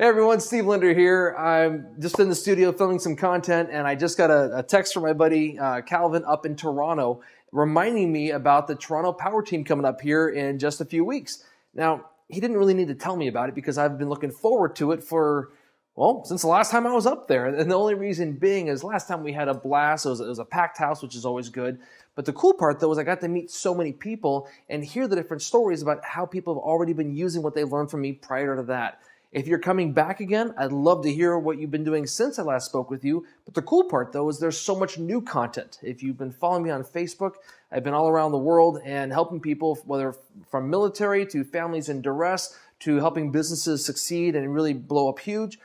Hey everyone, Steve Linder here. I'm just in the studio filming some content, and I just got a text from my buddy Calvin up in Toronto reminding me about the Toronto Power Team coming up here in just a few weeks. Now, he didn't really need to tell me about it because I've been looking forward to it since the last time I was up there. And the only reason being is last time we had a blast. It was a packed house, which is always good. But the cool part, though, is I got to meet so many people and hear the different stories about how people have already been using what they learned from me prior to that. If you're coming back again, I'd love to hear what you've been doing since I last spoke with you. But the cool part, though, is there's so much new content. If you've been following me on Facebook, I've been all around the world and helping people, whether from military to families in duress to helping businesses succeed and really blow up huge.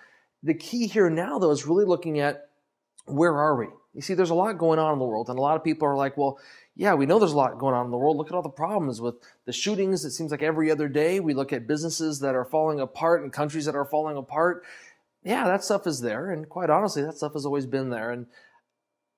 The key here now, though, is really looking at where are we? You see, there's a lot going on in the world, and a lot of people are like, well, yeah, we know there's a lot going on in the world. Look at all the problems with the shootings. It seems like every other day we look at businesses that are falling apart and countries that are falling apart. Yeah, that stuff is there, and quite honestly, that stuff has always been there. And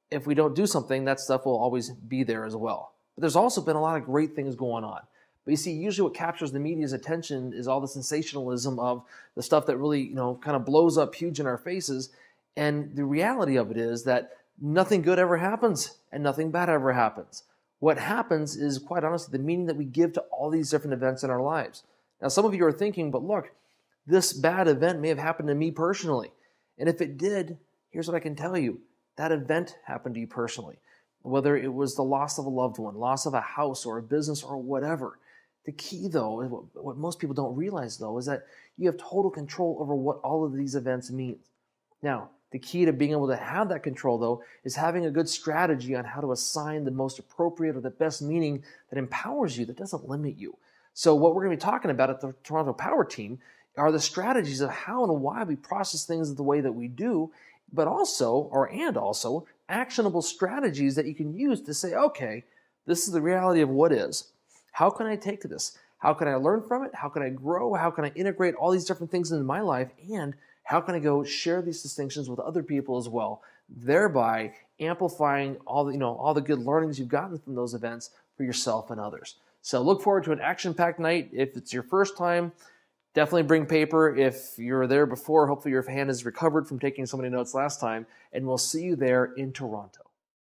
if we don't do something, that stuff will always be there as well. But there's also been a lot of great things going on. But you see, usually what captures the media's attention is all the sensationalism of the stuff that really, kind of blows up huge in our faces. And the reality of it is that nothing good ever happens and nothing bad ever happens. What happens is, quite honestly, the meaning that we give to all these different events in our lives. Now, some of you are thinking, but look, this bad event may have happened to me personally. And if it did, here's what I can tell you. That event happened to you personally. Whether it was the loss of a loved one, loss of a house or a business or whatever. The key, though, what most people don't realize, though, is that you have total control over what all of these events mean. Now, the key to being able to have that control, though, is having a good strategy on how to assign the most appropriate or the best meaning that empowers you, that doesn't limit you. So what we're going to be talking about at the Toronto Power Team are the strategies of how and why we process things the way that we do, but also actionable strategies that you can use to say, okay, this is the reality of what is. How can I take this? How can I learn from it? How can I grow? How can I integrate all these different things into my life? And how can I go share these distinctions with other people as well, thereby amplifying all the good learnings you've gotten from those events for yourself and others. So look forward to an action-packed night. If it's your first time, definitely bring paper. If you're there before, hopefully your hand is recovered from taking so many notes last time, and we'll see you there in Toronto.